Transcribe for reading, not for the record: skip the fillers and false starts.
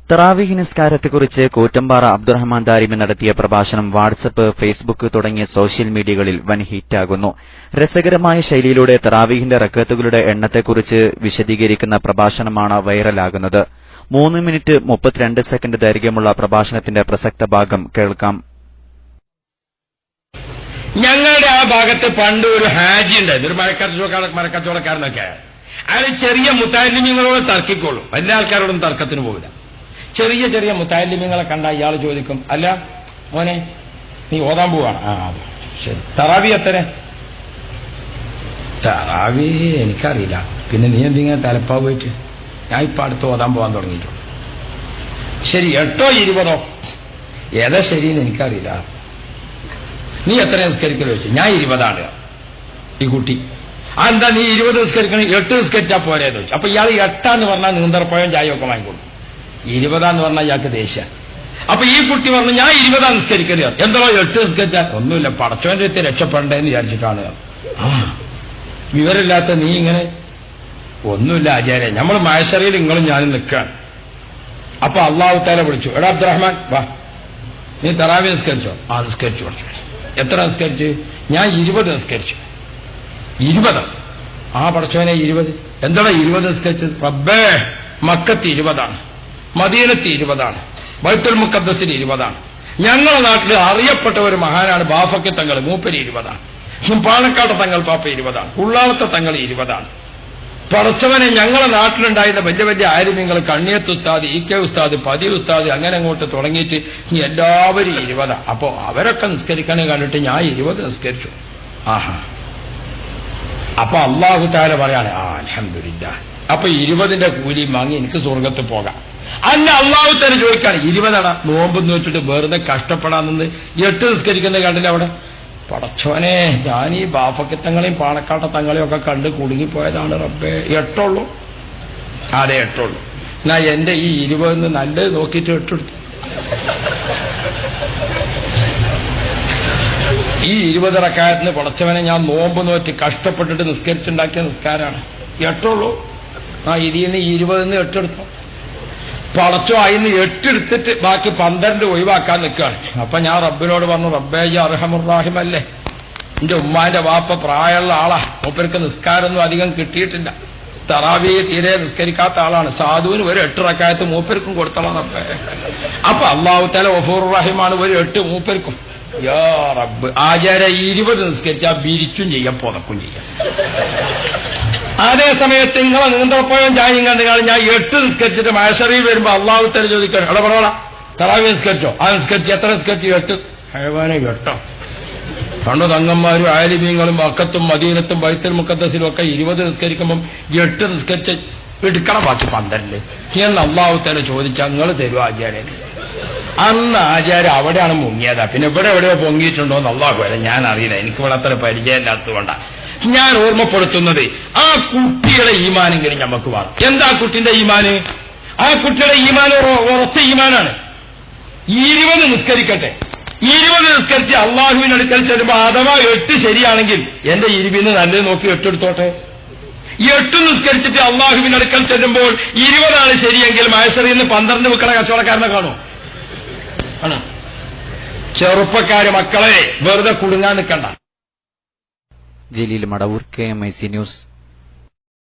തറാവീഹ് നിസ്കാരത്തെക്കുറിച്ച് കൂറ്റമ്പാറ അബ്ദുറഹ്മാൻ ദാരിമി നടത്തിയ പ്രഭാഷണം WhatsApp, Facebook തുടങ്ങിയ സോഷ്യൽ മീഡിയകളിൽ വൻ ഹിറ്റാകുന്നു. രസകരമായ ശൈലിയിലൂടെ തറാവീഹിന്റെ റക്അത്തുകളുടെ എണ്ണത്തെക്കുറിച്ച് വിശദീകരിക്കുന്ന പ്രഭാഷണമാണ് വൈറലാകുന്നത്. 3 മിനിറ്റ് 32 സെക്കൻഡ് ദൈർഘ്യമുള്ള പ്രഭാഷണത്തിന്റെ പ്രസക്ത ഭാഗം കേൾക്കാം. ഞങ്ങളുടെ ആ ഭാഗത്ത് പണ്ട് ഒരു ഹാജി ഉണ്ടായിരുന്നു, ഒരു മരക്കച്ചവടക്കാരനൊക്കെ. അയാൾ ചെറിയ മുത്താലിമ്യങ്ങളോട് തർക്കിക്കോളൂ, എല്ലാ ആൾക്കാരോടും തർക്കത്തിന് പോകില്ല. ചെറിയ ചെറിയ മുത്താലിമ്യങ്ങളെ കണ്ട ഇയാൾ ചോദിക്കും, അല്ല മോനെ നീ ഓതാൻ പോവാണ്? ശരി, തറാവി എത്ര? തറാവി എനിക്കറിയില്ല. പിന്നെ നീ എന്തിങ്ങനെ തലപ്പാവ് പോയിട്ട്? ഞാൻ ഇപ്പൊ അടുത്ത് ഓതാൻ പോകാൻ തുടങ്ങിയിട്ടുള്ളൂ. ശരി, 8 or 20? ഏതാ ശരിയെന്ന് എനിക്കറിയില്ല. നീ എത്ര നിസ്കരിക്കൽ വെച്ച്? ഞാൻ 20 ഈ കുട്ടി. എന്താ നീ 20 നിസ്കരിക്കണം, 8 നിസ്കരിച്ചാ പോരേന്ന് വെച്ചു. അപ്പൊ ഇയാൾ 8 പറഞ്ഞാൽ നീന്തർപ്പഴം ചായയൊക്കെ വാങ്ങിക്കൊള്ളു. 20 പറഞ്ഞാൽ ഇയാൾക്ക് ദേഷ്യ. അപ്പൊ ഈ കുട്ടി പറഞ്ഞു ഞാൻ 20 നിസ്കരിക്കല്. എന്തോ 8 നിസ്കരിച്ചാൽ? ഒന്നുമില്ല, പടച്ചോന്റെ അടുത്ത് രക്ഷപ്പെടേണ്ടെന്ന് വിചാരിച്ചിട്ടാണ്. വിവരമില്ലാത്ത നീ ഇങ്ങനെ. ഒന്നുമില്ല ആചാര്യ, നമ്മൾ മഹശറിയിൽ നിങ്ങളും ഞാനും നിൽക്കുകയാണ്. അപ്പൊ അള്ളാഹു തആല വിളിച്ചു, എടാ അബ്ദുറഹ്മാൻ വാ, നീ തറാവി നിസ്കരിച്ചോ? നിസ്കരിച്ചു. എത്ര നിസ്കരിച്ചു? ഞാൻ 20 നിസ്കരിച്ചു. 20? പടച്ചോനെ 20? എന്താണ് 20 നിസ്കരിച്ചത്? റബ്ബേ, മക്കത്ത് 20, മദീനത്ത് 20, ബൈത്തുൽ മുഖദ്ദസിൽ 20. ഞങ്ങളുടെ നാട്ടിൽ അറിയപ്പെട്ട ഒരു മഹാനാണ് ബാഫക്കി തങ്ങൾ, മൂപ്പര് 20. പാലക്കാട് തങ്ങൾ പാപ്പ 20. ഉള്ളാളത്തെ തങ്ങൾ 20. പടച്ചവനെ, ഞങ്ങളുടെ നാട്ടിലുണ്ടായിരുന്ന വലിയ വലിയ ആലിമ്യങ്ങൾ, കണ്ണിയത്ത് ഉസ്താദ്, ഇ കെ ഉസ്താദ്, പതി ഉസ്താദ്, അങ്ങനെ അങ്ങോട്ട് തുടങ്ങിയിട്ട് എല്ലാവരും 20. അപ്പോ അവരൊക്കെ നിസ്കരിക്കണേ കണ്ടിട്ട് ഞാൻ 20 നിസ്കരിച്ചു. അപ്പൊ അള്ളാഹു തആല പറയാണ്, അൽഹംദുലില്ലാഹ്, അപ്പൊ 20ന്റെ കൂലി വാങ്ങി എനിക്ക് സ്വർഗത്ത് പോകാം. അല്ല, അള്ളാഹു തആല ചോദിക്കാണ്, 20 നോമ്പ് നോറ്റിട്ട് വെറുതെ കഷ്ടപ്പെടാമെന്ന് 8 നിസ്കരിക്കുന്നത് കണ്ടില്ല അവിടെ? പടച്ചോനെ, ഞാൻ ഈ ബാഫക്കത്തങ്ങളെയും പാണക്കാട്ട തങ്ങളെയും ഒക്കെ കണ്ട് കുടുങ്ങിപ്പോയതാണ് റബ്ബേ. 8 ഉള്ളൂ? അതെ, 8 ഉള്ളൂ. എന്നാ എന്റെ ഈ 20 നല്ലത് നോക്കിയിട്ട് 8 എടുത്തു. ഈ 20 റക്അത്തിന് പടച്ചവനെ ഞാൻ നോമ്പ് നോറ്റ് കഷ്ടപ്പെട്ടിട്ട് നിസ്കരിച്ചുണ്ടാക്കിയ നിസ്കാരാണ്. 8 ഉള്ളൂ? ഇതിന്ന് 20 8 എടുത്തു. പടച്ചോ, അതിന് 8 എടുത്തിട്ട് ബാക്കി 12 ഒഴിവാക്കാൻ നിൽക്കുകയാണ്. അപ്പൊ ഞാൻ റബ്ബിനോട് പറഞ്ഞു, റബ്ബേ ഈ അർഹമുർറാഹിമല്ലേ, എന്റെ ഉമ്മാന്റെ വാപ്പ പ്രായമുള്ള ആളാ, മൂപ്പർക്ക് നിസ്കാരമൊന്നും അധികം കിട്ടിയിട്ടില്ല, തറാവിയെ തീരെ നിസ്കരിക്കാത്ത ആളാണ്, സാധുവിന് ഒരു 8 റക്അത്ത് മൂപ്പർക്കും കൊടുത്തണം റബ്ബേ. അപ്പൊ അല്ലാഹു തആല ഗഫൂറുർ റഹീമാണ്, ഒരു 8 മൂപ്പർക്കും. യാ റബ്ബ്, ആചാര്യ 20 നിസ്കരിച്ചാൽ ബിരിച്ചും ചെയ്യാം, പുതക്കും ചെയ്യാം. അതേ സമയത്ത് നിങ്ങളെ നീന്തപ്പഴം ചായം കണ്ടു ഞാൻ 8 നിസ്കരിച്ചിട്ട് മഹശറിൽ വരുമ്പോ അള്ളാഹു തആല ചോദിക്കണം, ഇടപെടോളാ, തറാവി നിസ്കരിച്ചോ? നിസ്കരിച്ചു. എത്ര നിസ്കരിച്ചു? 8. ഹൈവാനെ 8. പണ്ട് തങ്ങന്മാരും ആലിമീങ്ങളും മക്കത്തും മദീനത്തും ബൈത്തുൽ മുഖദ്ദസിലും ഒക്കെ 20 നിസ്കരിക്കുമ്പം 8 നിസ്കരിച്ച് എടുക്കണം, ബാക്കി 12 എന്ന് അള്ളാഹു തആല ചോദിച്ചാൽ നിങ്ങൾ തരുമോ ആചാര്യന്? അന്ന് ആചാര്യ അവിടെയാണ് മുങ്ങിയതാ. പിന്നെ ഇവിടെ എവിടെയോ പൊങ്ങിയിട്ടുണ്ടോന്ന് അള്ളാഹു വരെ ഞാൻ അറിയില്ല, എനിക്ക് ഇവിടെ അത്ര പരിചയമില്ലാത്തതുകൊണ്ടാണ് ഞാൻ ഓർമ്മപ്പെടുത്തുന്നത്. ആ കുട്ടിയുടെ ഈമാനെങ്കിലും നമുക്ക് വേണം. എന്താ കുട്ടിന്റെ ഈമാന്? ആ കുട്ടിയുടെ ഈമാൻ ഉറച്ച ഈമാനാണ്. 20 നിസ്കരിക്കട്ടെ. 20 നിസ്കരിച്ച് അള്ളാഹുവിന്റെ അടുക്കൽ ചെല്ലുമ്പോ അഥവാ 8 ശരിയാണെങ്കിൽ എന്റെ 20 നല്ലത് നോക്കി 8 എടുത്തോട്ടെ. 8 നിസ്കരിച്ചിട്ട് അള്ളാഹുവിന്റെ അടുക്കൽ ചെല്ലുമ്പോൾ 20 ശരിയെങ്കിൽ മഹശറിൽ നിന്ന് 12 വെക്കണ കച്ചവടക്കാരനെ കാണും. ചെറുപ്പക്കാര് മക്കളെ വെറുതെ കുടുങ്ങാൻ നിൽക്കണ്ട. Jaleel Madavoor, KMIC news.